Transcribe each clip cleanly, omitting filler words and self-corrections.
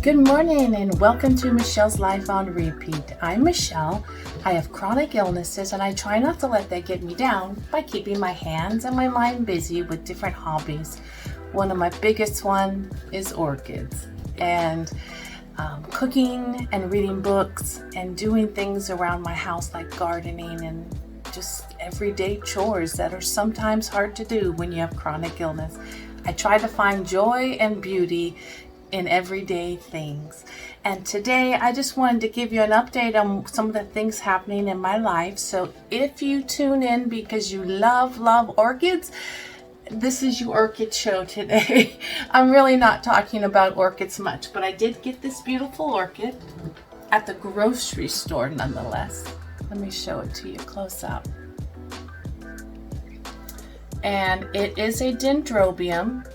Good morning and welcome to Michelle's Life on Repeat. I'm Michelle. I have chronic illnesses and I try not to let that get me down by keeping my hands and my mind busy with different hobbies. One of my biggest one is orchids and cooking and reading books and doing things around my house like gardening and just everyday chores that are sometimes hard to do when you have chronic illness. I try to find joy and beauty in everyday things. And today I just wanted to give you an update on some of the things happening in my life. So if you tune in because you love orchids, this is your Orchid Show today. I'm really not talking about orchids much, but I did get this beautiful orchid at the grocery store nonetheless. Let me show it to you close up. And it is a dendrobium.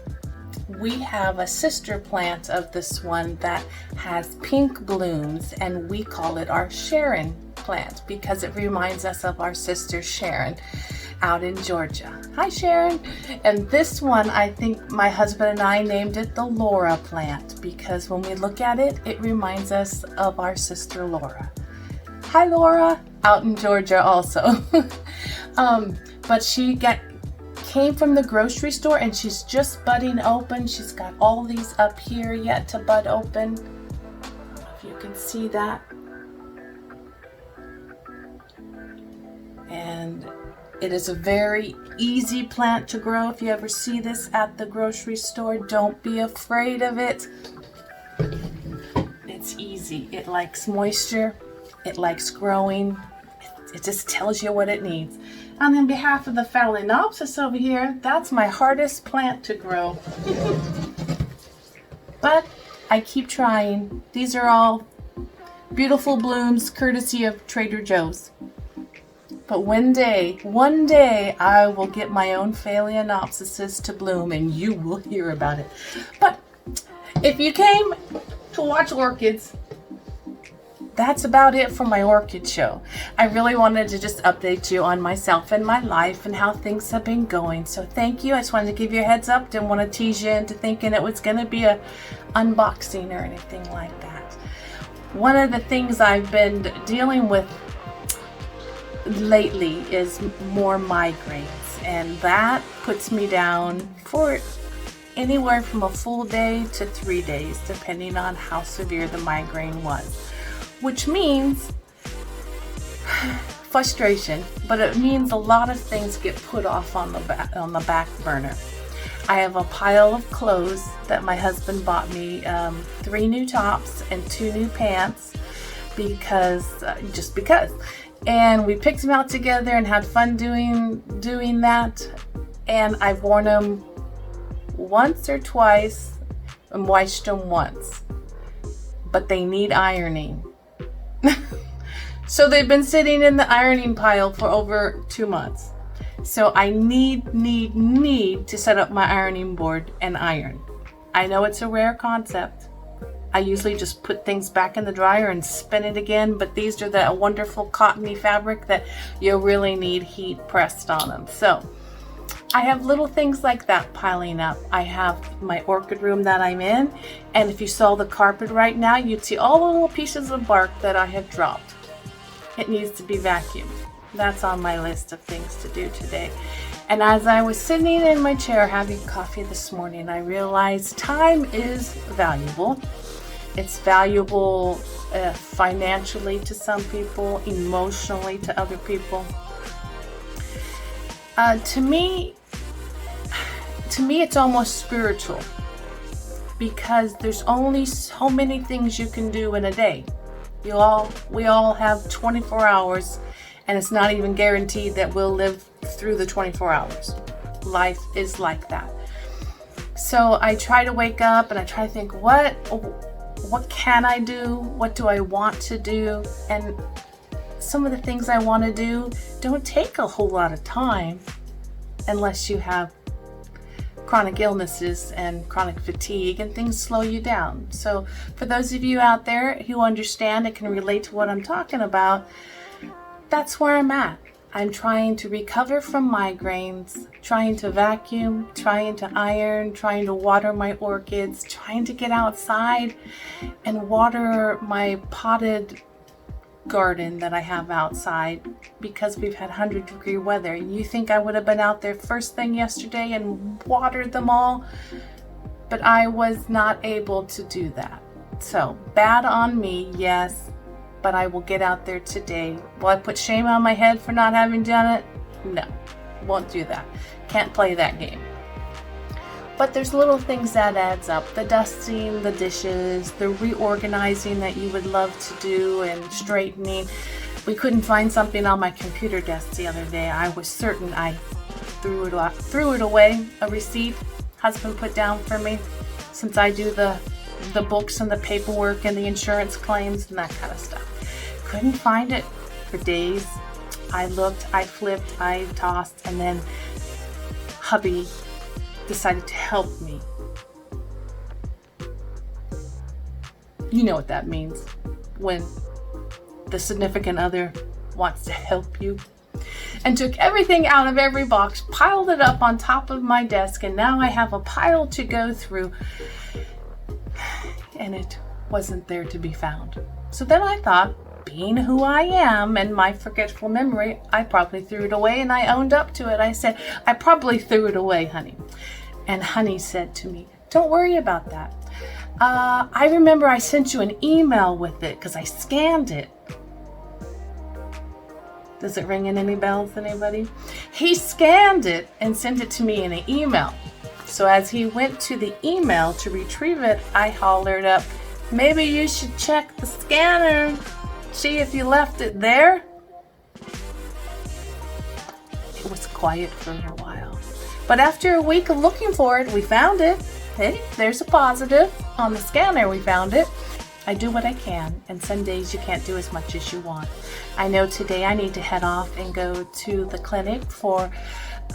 We have a sister plant of this one that has pink blooms, and we call it our Sharon plant because it reminds us of our sister Sharon out in Georgia. Hi Sharon! And this one, I think my husband and I named it the Laura plant because when we look at it, it reminds us of our sister Laura. Hi Laura! Out in Georgia also. But she came from the grocery store and she's just budding open. She's got all these up here yet to bud open. I don't know if you can see that. And it is a very easy plant to grow. If you ever see this at the grocery store, don't be afraid of it. It's easy. It likes moisture. It likes growing. It just tells you what it needs. And on behalf of the Phalaenopsis over here, that's my hardest plant to grow. But I keep trying. These are all beautiful blooms courtesy of Trader Joe's. But one day, I will get my own Phalaenopsis to bloom and you will hear about it. But if you came to watch orchids, that's about it for my Orchid Show. I really wanted to just update you on myself and my life and how things have been going. So thank you. I just wanted to give you a heads up. Didn't want to tease you into thinking it was going to be a unboxing or anything like that. One of the things I've been dealing with lately is more migraines, and that puts me down for anywhere from a full day to 3 days, depending on how severe the migraine was. Which means frustration, but it means a lot of things get put off on the back burner. I have a pile of clothes that my husband bought me, 3 new tops and 2 new pants just because. And we picked them out together and had fun doing that. And I've worn them once or twice and washed them once, but they need ironing. So they've been sitting in the ironing pile for over 2 months. So I need to set up my ironing board and iron. I know it's a rare concept. I usually just put things back in the dryer and spin it again, but these are that wonderful cottony fabric that you really need heat pressed on them. So I have little things like that piling up. I have my orchid room that I'm in, and if you saw the carpet right now, you'd see all the little pieces of bark that I have dropped. It needs to be vacuumed. That's on my list of things to do today. And as I was sitting in my chair having coffee this morning, I realized time is valuable. It's valuable financially to some people, emotionally to other people. To me, it's almost spiritual because there's only so many things you can do in a day. We all have 24 hours, and it's not even guaranteed that we'll live through the 24 hours. Life is like that. So I try to wake up and I try to think, what can I do? What do I want to do? And some of the things I want to do don't take a whole lot of time unless you have chronic illnesses and chronic fatigue, and things slow you down. So for those of you out there who understand and can relate to what I'm talking about, that's where I'm at. I'm trying to recover from migraines, trying to vacuum, trying to iron, trying to water my orchids, trying to get outside and water my potted garden that I have outside because we've had 100-degree weather. You think I would have been out there first thing yesterday and watered them all, but I was not able to do that. So bad on me, yes, but I will get out there today. Will I put shame on my head for not having done it? No, won't do that. Can't play that game. But there's little things that adds up. The dusting, the dishes, the reorganizing that you would love to do and straightening. We couldn't find something on my computer desk the other day. I was certain I threw it away. A receipt husband put down for me, since I do the books and the paperwork and the insurance claims and that kind of stuff. Couldn't find it for days. I looked, I flipped, I tossed, and then hubby decided to help me. You know what that means when the significant other wants to help you. And took everything out of every box, piled it up on top of my desk, and now I have a pile to go through, and it wasn't there to be found. So then I thought, being who I am and my forgetful memory, I probably threw it away, and I owned up to it. I said, I probably threw it away, honey. And honey said to me, don't worry about that. I remember I sent you an email with it because I scanned it. Does it ring in any bells, anybody? He scanned it and sent it to me in an email. So as he went to the email to retrieve it, I hollered up, maybe you should check the scanner, see if you left it there. It was quiet for a while. But after a week of looking for it, we found it. Hey, there's a positive. On the scanner, we found it. I do what I can, and some days you can't do as much as you want. I know today I need to head off and go to the clinic for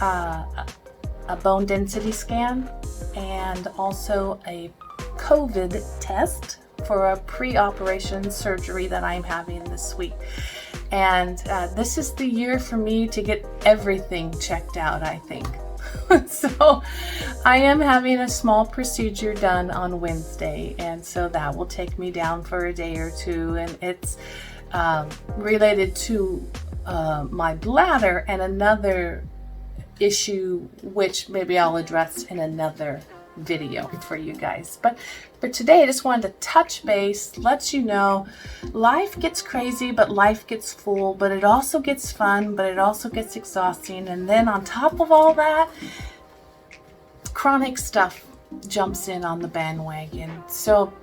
a bone density scan and also a COVID test for a pre-operation surgery that I'm having this week. And this is the year for me to get everything checked out, I think. So I am having a small procedure done on Wednesday, and so that will take me down for a day or two, and it's related to my bladder and another issue which maybe I'll address in another video for you guys. But for today, I just wanted to touch base, let you know life gets crazy, but life gets full, but it also gets fun, but it also gets exhausting. And then on top of all that, chronic stuff jumps in on the bandwagon. So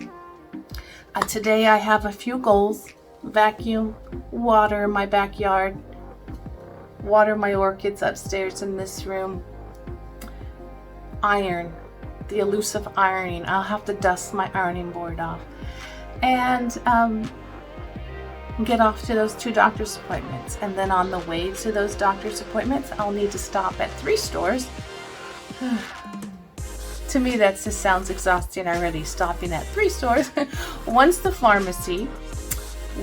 today I have a few goals: vacuum, water my backyard, water my orchids upstairs in this room, iron, the elusive ironing. I'll have to dust my ironing board off, and get off to those 2 doctor's appointments. And then on the way to those doctor's appointments, I'll need to stop at 3 stores. To me, that just sounds exhausting already, stopping at 3 stores. One's the pharmacy,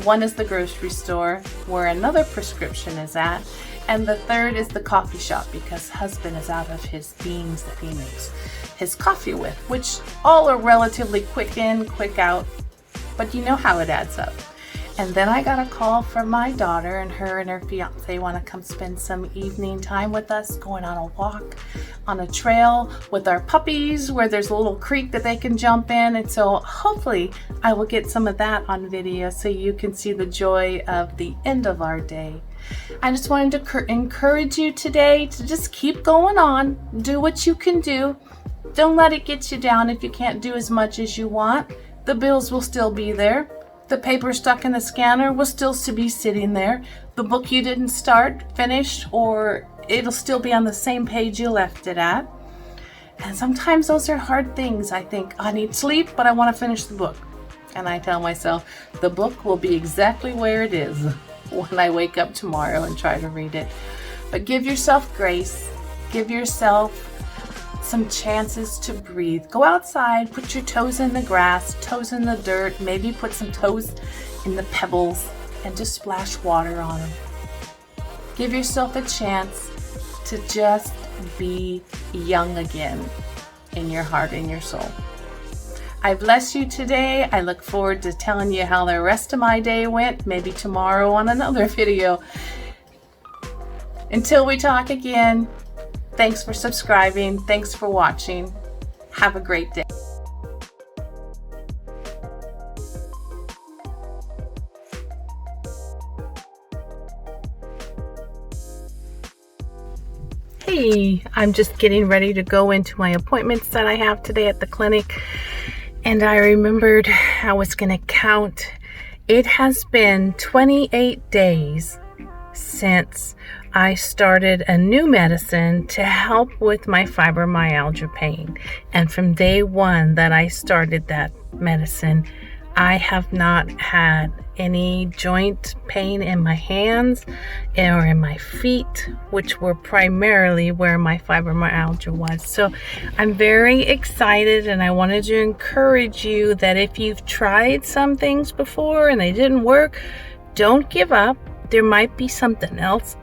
one is the grocery store where another prescription is at, and the third is the coffee shop because husband is out of his beans that he makes his coffee with, which all are relatively quick in, quick out, but you know how it adds up. And then I got a call from my daughter, and her fiance want to come spend some evening time with us, going on a walk on a trail with our puppies where there's a little creek that they can jump in. And so hopefully I will get some of that on video so you can see the joy of the end of our day. I just wanted to encourage you today to just keep going on, do what you can do. Don't let it get you down if you can't do as much as you want. The bills will still be there. The paper stuck in the scanner will still be sitting there. The book you didn't start, finish, or it'll still be on the same page you left it at. And sometimes those are hard things. I think, I need sleep, but I want to finish the book. And I tell myself, the book will be exactly where it is when I wake up tomorrow and try to read it. But give yourself grace. Give yourself some chances to breathe. Go outside, put your toes in the grass, toes in the dirt, maybe put some toes in the pebbles and just splash water on them. Give yourself a chance to just be young again in your heart and your soul. I bless you today. I look forward to telling you how the rest of my day went, maybe tomorrow on another video. Until we talk again, thanks for subscribing. Thanks for watching. Have a great day. Hey, I'm just getting ready to go into my appointments that I have today at the clinic, and I remembered I was going to count. It has been 28 days since I started a new medicine to help with my fibromyalgia pain, and from day one that I started that medicine, I have not had any joint pain in my hands or in my feet, which were primarily where my fibromyalgia was. So I'm very excited, and I wanted to encourage you that if you've tried some things before and they didn't work, don't give up. There might be something else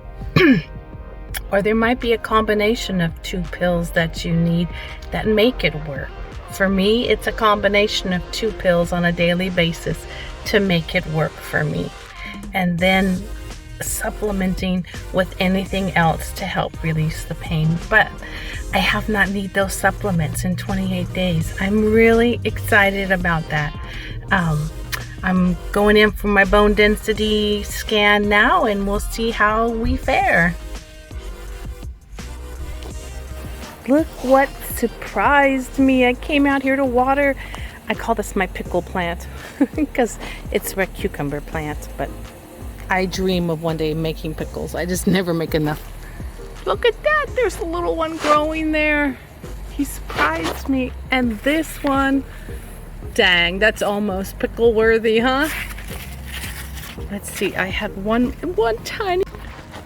or there might be a combination of 2 pills that you need that make it work. For me, it's a combination of 2 pills on a daily basis to make it work for me. And then supplementing with anything else to help release the pain. But I have not needed those supplements in 28 days. I'm really excited about that. I'm going in for my bone density scan now, and we'll see how we fare. Look what surprised me. I came out here to water. I call this my pickle plant because it's a cucumber plant, but I dream of one day making pickles. I just never make enough. Look at that. There's a little one growing there. He surprised me. And this one, dang, that's almost pickle worthy, huh? Let's see. I had one tiny.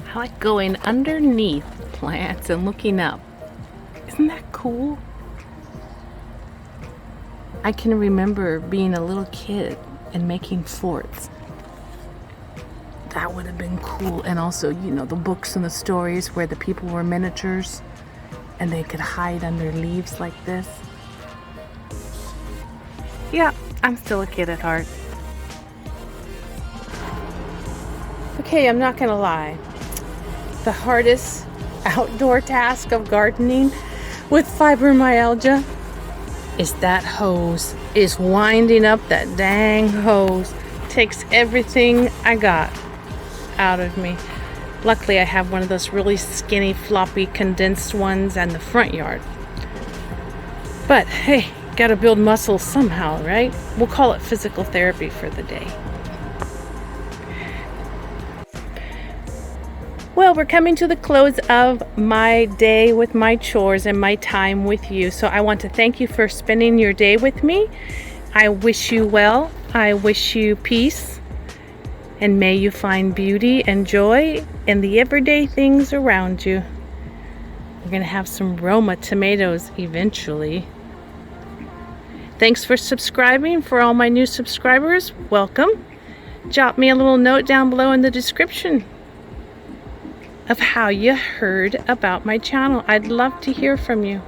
I like going underneath plants and looking up. Isn't that cool? I can remember being a little kid and making forts. That would have been cool. And also, you know, the books and the stories where the people were miniatures and they could hide under leaves like this. Yeah, I'm still a kid at heart. Okay, I'm not gonna lie. The hardest outdoor task of gardening with fibromyalgia is that hose. Is winding up that dang hose. Takes everything I got out of me. Luckily I have one of those really skinny, floppy, condensed ones in the front yard. But hey, gotta build muscle somehow, right? We'll call it physical therapy for the day. Well, we're coming to the close of my day with my chores and my time with you. So I want to thank you for spending your day with me. I wish you well. I wish you peace. And may you find beauty and joy in the everyday things around you. We're going to have some Roma tomatoes eventually. Thanks for subscribing. For all my new subscribers, welcome. Drop me a little note down below in the description of how you heard about my channel. I'd love to hear from you.